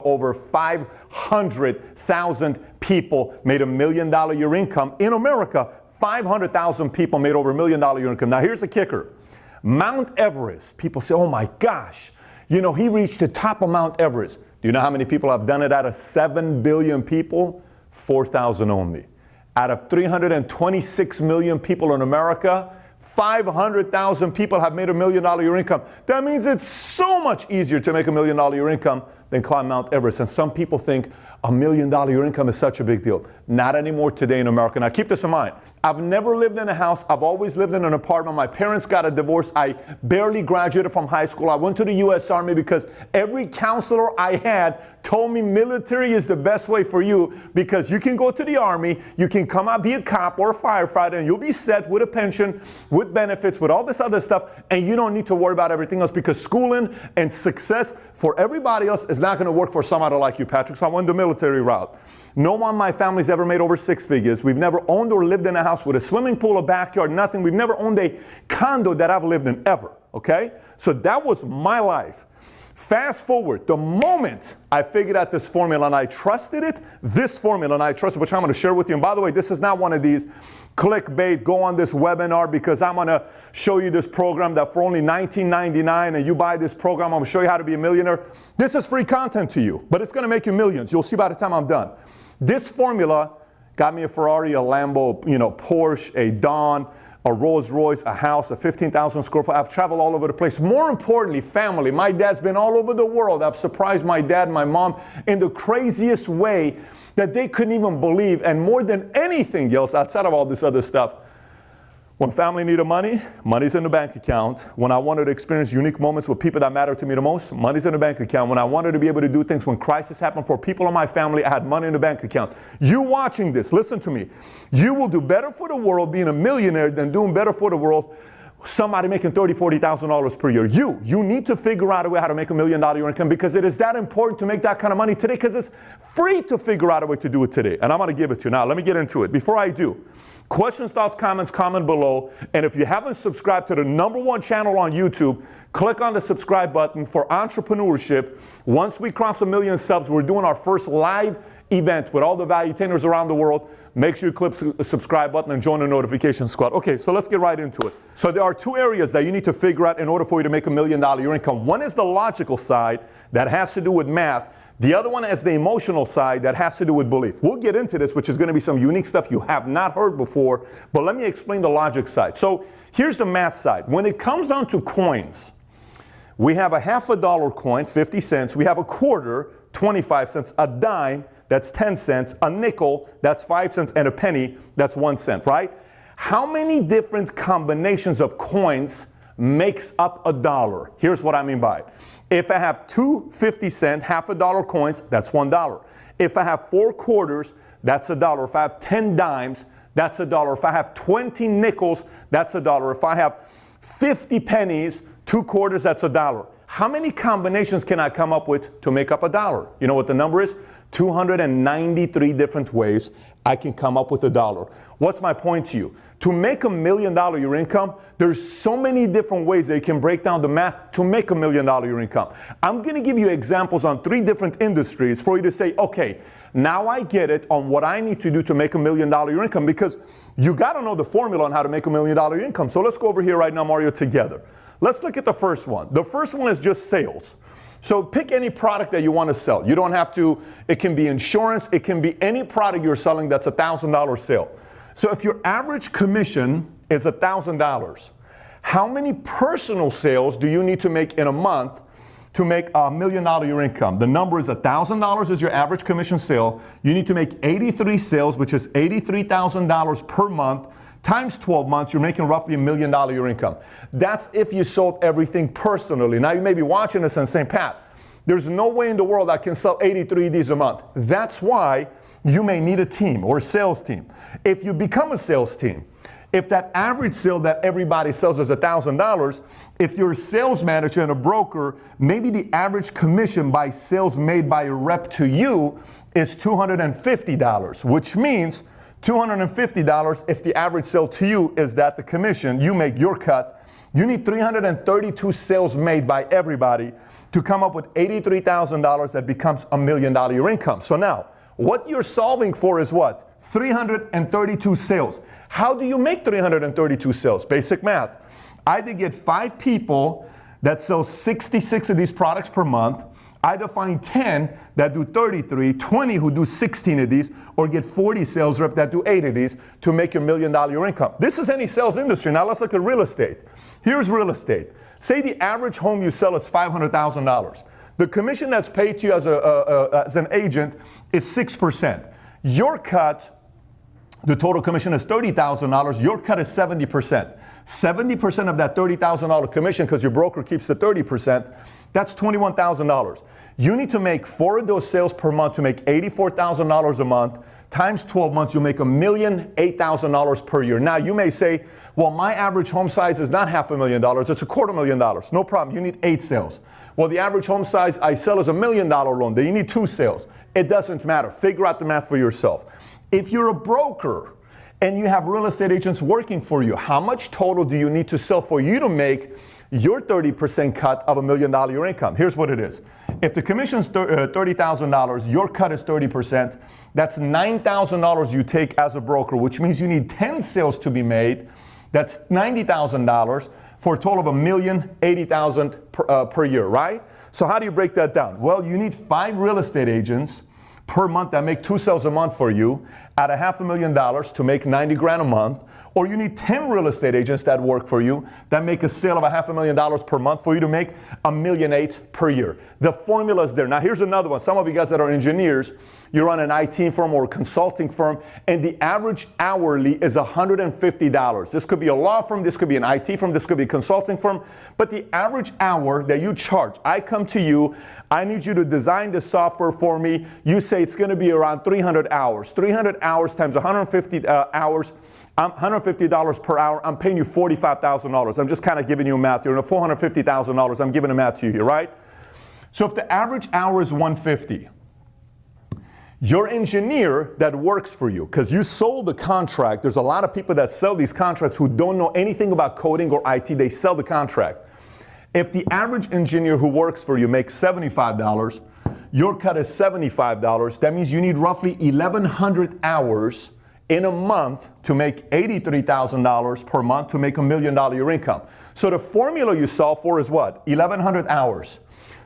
Over 500,000 people made $1 million a year income. In America, 500,000 people made over $1 million a year income. Now here's the kicker. Mount Everest, people say, oh my gosh, you know, he reached the top of Mount Everest. Do you know how many people have done it out of 7 billion people? 4,000 only. Out of 326 million people in America, 500,000 people have made $1 million a year income. That means it's so much easier to make $1 million a year income than climb Mount Everest. And some people think $1 million a year income is such a big deal. Not anymore today in America. Now keep this in mind. I've never lived in a house. I've always lived in an apartment. My parents got a divorce. I barely graduated from high school. I went to the U.S. Army because every counselor I had told me military is the best way for you because you can go to the Army, you can come out, be a cop or a firefighter, and you'll be set with a pension, with benefits, with all this other stuff, and you don't need to worry about everything else because schooling and success for everybody else is not going to work for somebody like you, Patrick. So I went the military route. No one in my family's ever made over 6 figures. We've never owned or lived in a house with a swimming pool, a backyard, nothing. We've never owned a condo that I've lived in ever, okay? So that was my life. Fast forward, the moment I figured out this formula and I trusted it, which I'm going to share with you. And by the way, this is not one of these clickbait, go on this webinar because I'm going to show you this program that for only $19.99 and you buy this program, I'm going to show you how to be a millionaire. This is free content to you, but it's going to make you millions. You'll see by the time I'm done. This formula got me a Ferrari, a Lambo, Porsche, a Dawn, a Rolls Royce, a house, a 15,000 square foot. I've traveled all over the place. More importantly, family. My dad's been all over the world. I've surprised my dad and my mom in the craziest way that they couldn't even believe. And more than anything else, outside of all this other stuff, when family needed money, money's in the bank account. When I wanted to experience unique moments with people that matter to me the most, money's in the bank account. When I wanted to be able to do things when crisis happened for people in my family, I had money in the bank account. You watching this, listen to me. You will do better for the world being a millionaire than doing better for the world somebody making $30,000, $40,000 per year. You need to figure out a way how to make $1 million a year income because it is that important to make that kind of money today because it's free to figure out a way to do it today. And I'm going to give it to you. Now, let me get into it. Before I do, questions, thoughts, comments, comment below. And if you haven't subscribed to the #1 channel on YouTube, click on the subscribe button for Entrepreneurship. Once we cross 1 million subs, we're doing our first live event with all the valuetainers around the world. Make sure you click the subscribe button and join the notification squad. Okay, so let's get right into it. So there are 2 areas that you need to figure out in order for you to make $1 million a year income. One is the logical side that has to do with math. The other one is the emotional side that has to do with belief. We'll get into this, which is going to be some unique stuff you have not heard before, but let me explain the logic side. So here's the math side. When it comes down to coins, we have a half a dollar coin, 50 cents. We have a quarter, 25 cents, a dime, that's 10 cents, a nickel, that's 5 cents, and a penny, that's 1 cent, right? How many different combinations of coins makes up a dollar? Here's what I mean by it. If I have 2 50-cent, half a dollar coins, that's $1. If I have 4 quarters, that's $1. If I have 10 dimes, that's $1. If I have 20 nickels, that's $1. If I have 50 pennies, 2 quarters, that's $1. How many combinations can I come up with to make up a dollar? You know what the number is? 293 different ways I can come up with a dollar. What's my point to you? To make $1 million a year income, there's so many different ways that you can break down the math to make $1 million a year income. I'm going to give you examples on 3 different industries for you to say, okay, now I get it on what I need to do to make $1 million a year income because you got to know the formula on how to make $1 million a year income. So let's go over here right now, Mario, together. Let's look at the first one. The first one is just sales. So pick any product that you want to sell. You don't have to, it can be insurance, it can be any product you're selling that's a $1,000 sale. So if your average commission is $1,000, how many personal sales do you need to make in a month to make $1 million a year income? The number is $1,000 is your average commission sale. You need to make 83 sales, which is $83,000 per month. Times 12 months, you're making roughly $1 million a year income. That's if you sold everything personally. Now you may be watching this and saying, Pat, there's no way in the world I can sell 83 of these a month. That's why you may need a team or a sales team. If you become a sales team, if that average sale that everybody sells is $1,000, if you're a sales manager and a broker, maybe the average commission by sales made by a rep to you is $250, which means $250 if the average sale to you is that the commission, you make your cut. You need 332 sales made by everybody to come up with $83,000 that becomes $1 million your income. So now, what you're solving for is what? 332 sales. How do you make 332 sales? Basic math. Either get 5 people that sell 66 of these products per month, either find 10 that do 33, 20 who do 16 of these, or get 40 sales reps that do 8 of these to make your $1 million your income. This is any sales industry. Now let's look at real estate. Here's real estate. Say the average home you sell is $500,000. The commission that's paid to you as an agent is 6%. Your cut, the total commission is $30,000. Your cut is 70%. 70% of that $30,000 commission, because your broker keeps the 30%, that's $21,000. You need to make 4 of those sales per month to make $84,000 a month. Times 12 months, you'll make $1,008,000 per year. Now, you may say, well, my average home size is not $500,000, it's $250,000. No problem, you need 8 sales. Well, the average home size I sell is $1 million loan. Then you need 2 sales. It doesn't matter. Figure out the math for yourself. If you're a broker and you have real estate agents working for you, how much total do you need to sell for you to make your 30% cut of $1 million your income? Here's what it is. If the commission's $30,000, your cut is 30%, that's $9,000 you take as a broker, which means you need 10 sales to be made. That's $90,000 for a total of $1,080,000 per year, right? So how do you break that down? Well, you need 5 real estate agents per month that make 2 sales a month for you at $500,000 to make 90 grand a month, or you need 10 real estate agents that work for you that make a sale of $500,000 per month for you to make $1.8 million per year. The formula is there. Now here's another one. Some of you guys that are engineers, you run an IT firm or a consulting firm, and the average hourly is $150. This could be a law firm, this could be an IT firm, this could be a consulting firm, but the average hour that you charge, I come to you, I need you to design the software for me. You say it's going to be around 300 hours. 300 hours times 150 hours, $150 per hour. I'm paying you $45,000. I'm just kind of giving you a math here. $450,000. I'm giving a math to you here, right? So if the average hour is 150, your engineer that works for you, because you sold the contract, there's a lot of people that sell these contracts who don't know anything about coding or IT. They sell the contract. If the average engineer who works for you makes $75, your cut is $75. That means you need roughly 1,100 hours in a month to make $83,000 per month to make $1 million your income. So the formula you solve for is what? 1,100 hours.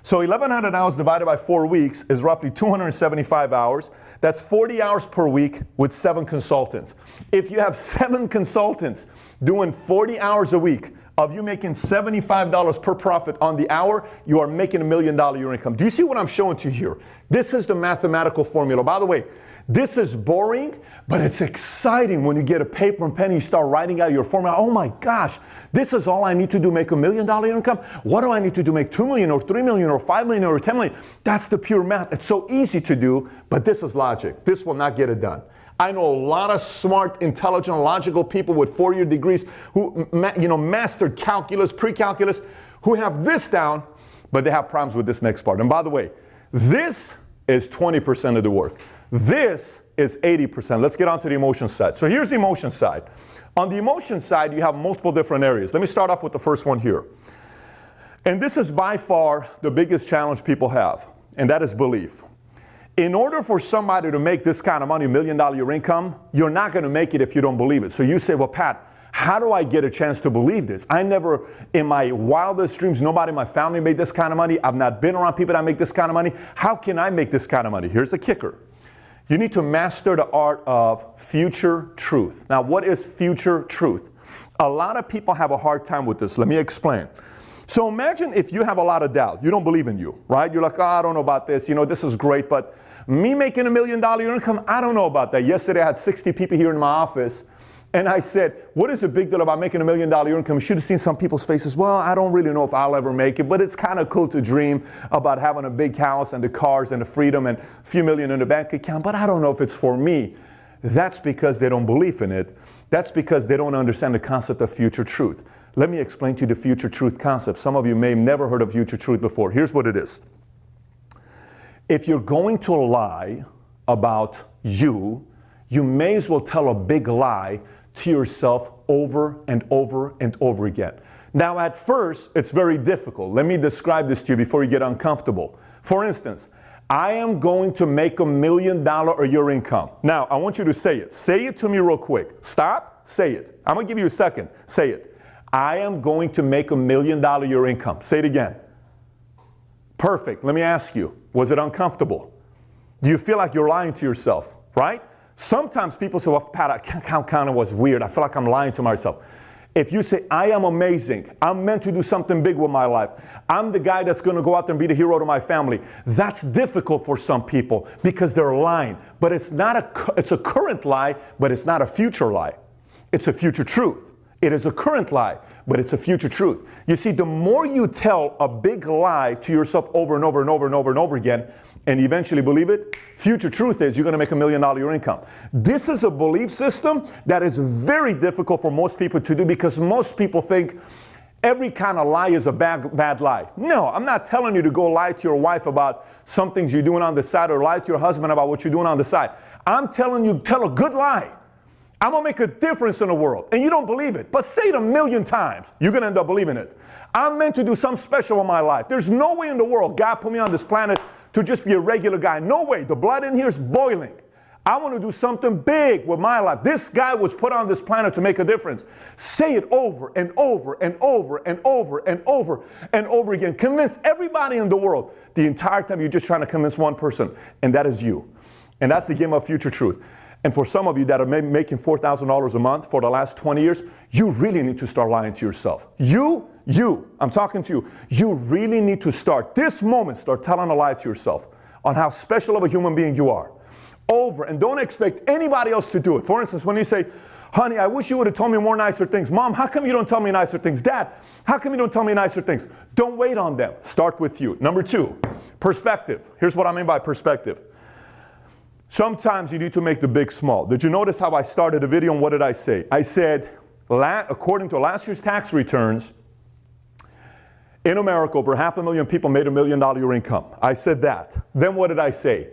So 1,100 hours divided by 4 weeks is roughly 275 hours. That's 40 hours per week with 7 consultants. If you have 7 consultants doing 40 hours a week, of you making $75 per profit on the hour, you are making $1 million your income. Do you see what I'm showing to you here? This is the mathematical formula. By the way, this is boring, but it's exciting when you get a paper and pen and you start writing out your formula. Oh my gosh, this is all I need to do, make $1 million income? What do I need to do, make 2 million or 3 million or 5 million or 10 million? That's the pure math. It's so easy to do, but this is logic. This will not get it done. I know a lot of smart, intelligent, logical people with 4-year degrees who mastered calculus, pre-calculus, who have this down, but they have problems with this next part. And by the way, this is 20% of the work. This is 80%. Let's get on to the emotion side. So here's the emotion side. On the emotion side, you have multiple different areas. Let me start off with the first one here. And this is by far the biggest challenge people have, and that is belief. In order for somebody to make this kind of money, $1 million your income, you're not going to make it if you don't believe it. So you say, well, Pat, how do I get a chance to believe this? I never, in my wildest dreams, nobody in my family made this kind of money. I've not been around people that make this kind of money. How can I make this kind of money? Here's the kicker. You need to master the art of future truth. Now, what is future truth? A lot of people have a hard time with this. Let me explain. So imagine if you have a lot of doubt. You don't believe in you, right? You're like, oh, I don't know about this. This is great, but me making $1 million income, I don't know about that. Yesterday, I had 60 people here in my office, and I said, what is the big deal about making $1 million income? You should have seen some people's faces. Well, I don't really know if I'll ever make it, but it's kind of cool to dream about having a big house and the cars and the freedom and a few million in the bank account, but I don't know if it's for me. That's because they don't believe in it. That's because they don't understand the concept of future truth. Let me explain to you the future truth concept. Some of you may have never heard of future truth before. Here's what it is. If you're going to lie about you, you may as well tell a big lie to yourself over and over and over again. Now, at first, it's very difficult. Let me describe this to you before you get uncomfortable. For instance, I am going to make $1 million a year income. Now, I want you to say it. Say it to me real quick. Stop. Say it. I'm going to give you a second. Say it. I am going to make $1 million a year income. Say it again. Perfect. Let me ask you, was it uncomfortable? Do you feel like you're lying to yourself, right? Sometimes people say, well, Pat, I kind of was weird. I feel like I'm lying to myself. If you say, I am amazing, I'm meant to do something big with my life, I'm the guy that's going to go out there and be the hero to my family, that's difficult for some people because they're lying. But it's a current lie, but it's not a future lie. It's a future truth. It is a current lie, but it's a future truth. You see, the more you tell a big lie to yourself over and over and over and over and over again, and eventually believe it, future truth is you're going to make $1 million a year income. This is a belief system that is very difficult for most people to do because most people think every kind of lie is a bad lie. No, I'm not telling you to go lie to your wife about some things you're doing on the side or lie to your husband about what you're doing on the side. I'm telling you, tell a good lie. I'm going to make a difference in the world. And you don't believe it. But say it 1,000,000 times. You're going to end up believing it. I'm meant to do something special in my life. There's no way in the world God put me on this planet to just be a regular guy. No way. The blood in here is boiling. I want to do something big with my life. This guy was put on this planet to make a difference. Say it over and over and over and over and over and over again. Convince everybody in the world. The entire time you're just trying to convince one person, and that is you. And that's the game of future truth. And for some of you that are making $4,000 a month for the last 20 years, you really need to start lying to yourself. I'm talking to you. You really need to start this moment, start telling a lie to yourself on how special of a human being you are. Over, and don't expect anybody else to do it. For instance, when you say, honey, I wish you would have told me more nicer things. Mom, how come you don't tell me nicer things? Dad, how come you don't tell me nicer things? Don't wait on them. Start with you. Number 2, perspective. Here's what I mean by perspective. Sometimes you need to make the big small. Did you notice how I started the video and what did I say? I said, according to last year's tax returns, in America, over 500,000 people made $1 million a year income. I said that. Then what did I say?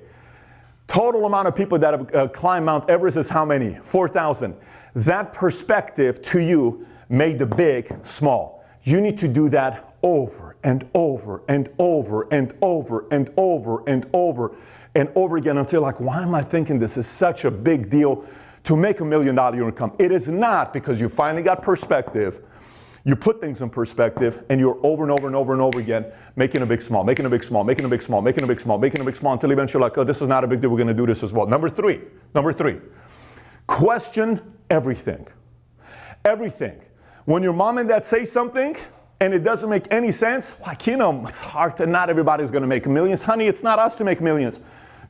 Total amount of people that have climbed Mount Everest is how many? 4,000. That perspective to you made the big small. You need to do that over and over and over and over and over and over and over again until like, why am I thinking this is such a big deal to make $1 million a year income? It is not, because you finally got perspective. You put things in perspective, and you're over and over and over and over again making a big small, making a big small, making a big small, making a big small, making a big small, until eventually you're like, oh, this is not a big deal. We're going to do this as well. Number three, question everything. Everything. When your mom and dad say something and it doesn't make any sense, like, it's hard to, not everybody's going to make millions. Honey, it's not us to make millions.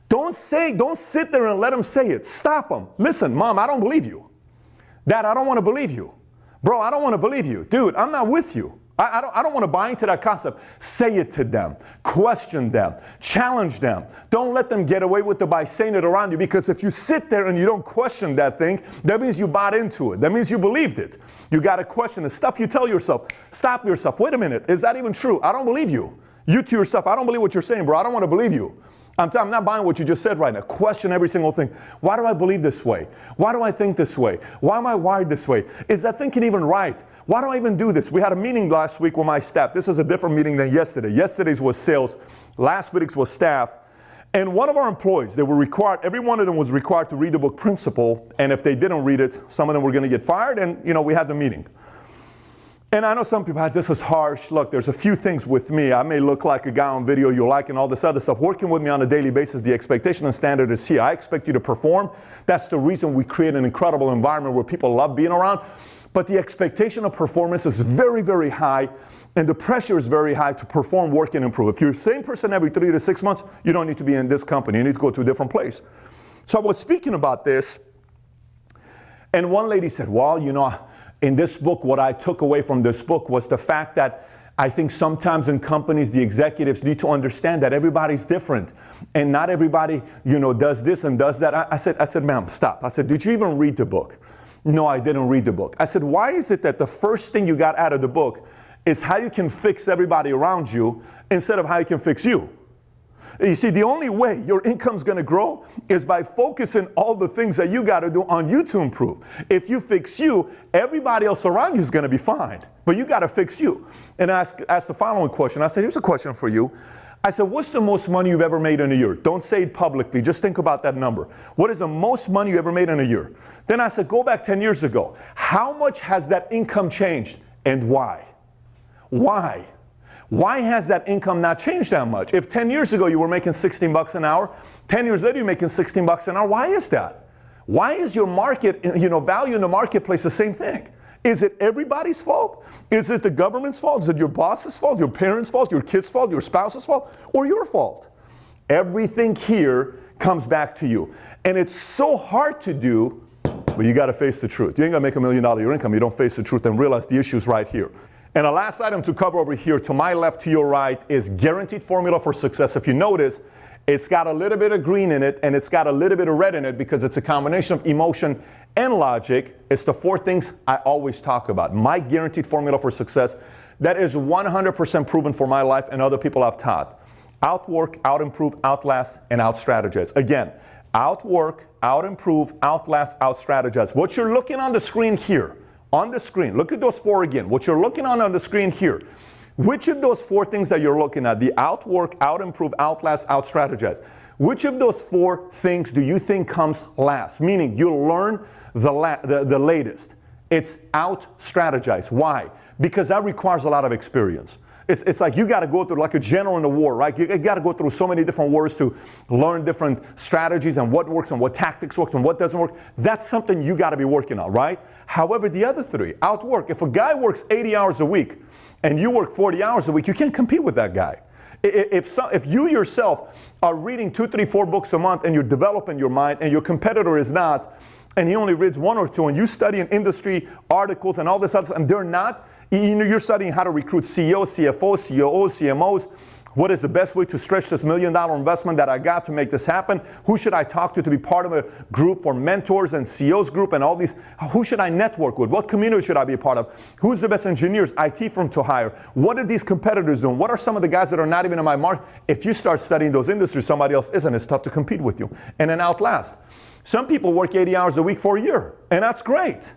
Don't sit there and let them say it. Stop them. Listen, Mom, I don't believe you. Dad, I don't want to believe you. Bro, I don't want to believe you. Dude, I'm not with you. I don't want to buy into that concept. Say it to them. Question them. Challenge them. Don't let them get away with it by saying it around you, because if you sit there and you don't question that thing, that means you bought into it. That means you believed it. You got to question the stuff you tell yourself. Stop yourself. Wait a minute. Is that even true? I don't believe you. You to yourself, I don't believe what you're saying, bro. I don't want to believe you. I'm not buying what you just said right now. Question every single thing. Why do I believe this way? Why do I think this way? Why am I wired this way? Is that thinking even right? Why do I even do this? We had a meeting last week with my staff. This is a different meeting than yesterday. Yesterday's was sales. Last week's was staff. And one of our employees, every one of them was required to read the book Principle. And if they didn't read it, some of them were going to get fired. And, we had the meeting. And I know some people, this is harsh. Look, there's a few things with me. I may look like a guy on video you like and all this other stuff. Working with me on a daily basis, the expectation and standard is here. I expect you to perform. That's the reason we create an incredible environment where people love being around. But the expectation of performance is very, very high. And the pressure is very high to perform, work, and improve. If you're the same person every 3 to 6 months, you don't need to be in this company. You need to go to a different place. So I was speaking about this. And one lady said, well, in this book, what I took away from this book was the fact that I think sometimes in companies, the executives need to understand that everybody's different. And not everybody, does this and does that. I said, ma'am, stop. I said, did you even read the book? No, I didn't read the book. I said, why is it that the first thing you got out of the book is how you can fix everybody around you instead of how you can fix you? You see, the only way your income's going to grow is by focusing all the things that you got to do on you to improve. If you fix you, everybody else around you is going to be fine. But you got to fix you. And I asked the following question. I said, here's a question for you. I said, what's the most money you've ever made in a year? Don't say it publicly. Just think about that number. What is the most money you ever made in a year? Then I said, go back 10 years ago. How much has that income changed and why? Why? Why has that income not changed that much? If 10 years ago you were making 16 bucks an hour, 10 years later you're making 16 bucks an hour, why is that? Why is your market, value in the marketplace the same thing? Is it everybody's fault? Is it the government's fault? Is it your boss's fault, your parents' fault, your kid's fault, your spouse's fault, or your fault? Everything here comes back to you. And it's so hard to do, but you got to face the truth. You ain't going to make $1 million your income. You don't face the truth and realize the issue's right here. And the last item to cover over here, to my left, to your right, is guaranteed formula for success. If you notice, it's got a little bit of green in it, and it's got a little bit of red in it because it's a combination of emotion and logic. It's the 4 things I always talk about. My guaranteed formula for success that is 100% proven for my life and other people I've taught. Outwork, out-improve, outlast, and out-strategize. Again, outwork, out-improve, outlast, out-strategize. What you're looking on the screen here, on the screen, look at those 4 again. What you're looking on the screen here, which of those 4 things that you're looking at, the outwork, out-improve, outlast, out-strategize, which of those 4 things do you think comes last? Meaning you'll learn the latest. It's out-strategize. Why? Because that requires a lot of experience. It's like you got to go through, like a general in a war, right? You got to go through so many different wars to learn different strategies and what works and what tactics work and what doesn't work. That's something you got to be working on, right? However, the other 3, outwork. If a guy works 80 hours a week and you work 40 hours a week, you can't compete with that guy. If you yourself are reading 2, 3, 4 books a month and you're developing your mind and your competitor is not, and he only reads 1 or 2, and you study in industry articles and all this other stuff, and they're not, you're studying how to recruit CEOs, CFOs, COOs, CMOs. What is the best way to stretch this $1 million investment that I got to make this happen? Who should I talk to be part of a group for mentors and CEOs group and all these? Who should I network with? What community should I be a part of? Who's the best engineers, IT firm to hire? What are these competitors doing? What are some of the guys that are not even in my market? If you start studying those industries, somebody else isn't. It's tough to compete with you. And then outlast. Some people work 80 hours a week for a year, and that's great.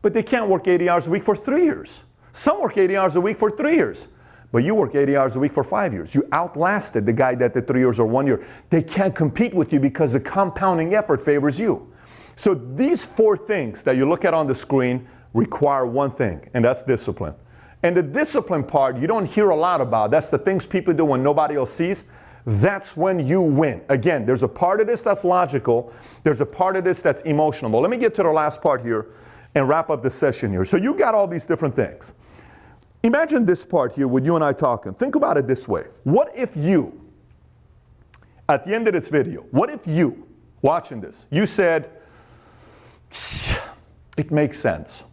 But they can't work 80 hours a week for 3 years. Some work 80 hours a week for 3 years. But you work 80 hours a week for 5 years. You outlasted the guy that did 3 years or 1 year. They can't compete with you because the compounding effort favors you. So these 4 things that you look at on the screen require one thing, and that's discipline. And the discipline part, you don't hear a lot about. That's the things people do when nobody else sees. That's when you win. Again, there's a part of this that's logical. There's a part of this that's emotional. But let me get to the last part here and wrap up the session here. So you got all these different things. Imagine this part here with you and I talking. Think about it this way. What if you, at the end of this video, what if you, watching this, you said, it makes sense.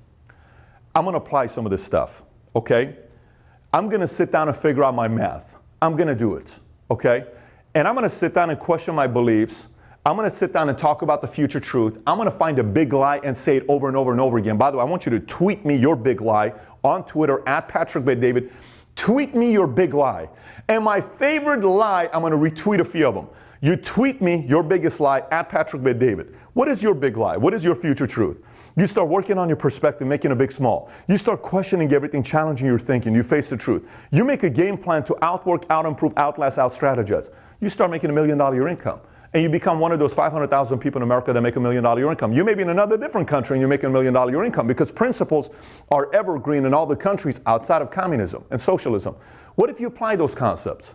I'm going to apply some of this stuff, okay? I'm going to sit down and figure out my math. I'm going to do it. Okay? And I'm going to sit down and question my beliefs. I'm going to sit down and talk about the future truth. I'm going to find a big lie and say it over and over and over again. By the way, I want you to tweet me your big lie on Twitter at @PatrickBetDavid. Tweet me your big lie. And my favorite lie, I'm going to retweet a few of them. You tweet me your biggest lie at @PatrickBetDavid. What is your big lie? What is your future truth? You start working on your perspective, making it big small. You start questioning everything, challenging your thinking. You face the truth. You make a game plan to outwork, out-improve, outlast, out-strategize. You start making $1 million your income. And you become one of those 500,000 people in America that make $1 million your income. You may be in another different country and you're making $1 million your income because principles are evergreen in all the countries outside of communism and socialism. What if you apply those concepts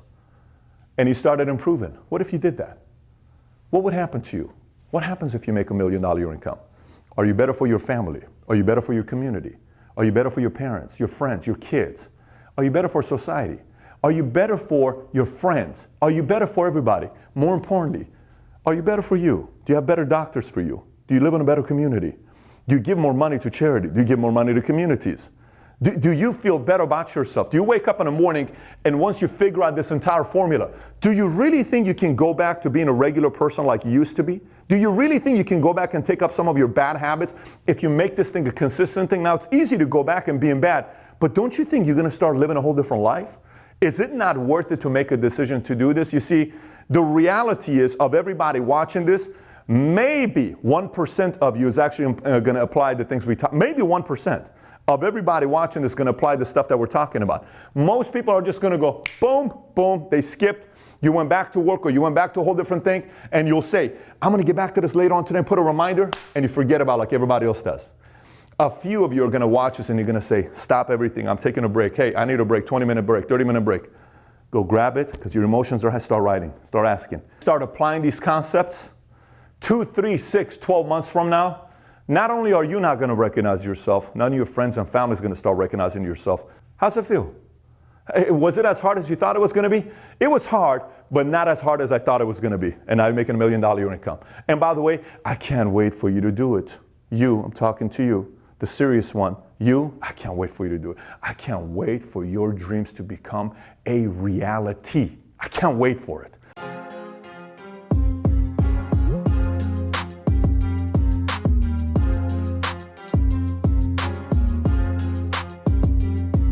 and you started improving? What if you did that? What would happen to you? What happens if you make $1 million your income? Are you better for your family? Are you better for your community? Are you better for your parents, your friends, your kids? Are you better for society? Are you better for your friends? Are you better for everybody? More importantly, are you better for you? Do you have better doctors for you? Do you live in a better community? Do you give more money to charity? Do you give more money to communities? Do you feel better about yourself? Do you wake up in the morning and once you figure out this entire formula, do you really think you can go back to being a regular person like you used to be? Do you really think you can go back and take up some of your bad habits if you make this thing a consistent thing? Now, it's easy to go back and being bad, but don't you think you're going to start living a whole different life? Is it not worth it to make a decision to do this? You see, The reality is, of everybody watching this, maybe 1% of you is actually going to apply the things we talk. Maybe 1% of everybody watching this is going to apply the stuff that we're talking about. Most people are just going to go, boom, boom, they skipped. You went back to work or you went back to a whole different thing, and you'll say, I'm going to get back to this later on today and put a reminder, and you forget about it like everybody else does. A few of you are going to watch this and you're going to say, stop everything. I'm taking a break. Hey, I need a break, 20-minute break, 30-minute break. Go grab it because your emotions are, start writing, start asking. Start applying these concepts. 2, 3, 6, 12 months from now, not only are you not going to recognize yourself, none of your friends and family is going to start recognizing yourself. How's it feel? Was it as hard as you thought it was going to be? It was hard, but not as hard as I thought it was going to be. And now you're making $1 million a year income. And by the way, I can't wait for you to do it. You, I'm talking to you, the serious one. You, I can't wait for you to do it. I can't wait for your dreams to become a reality. I can't wait for it.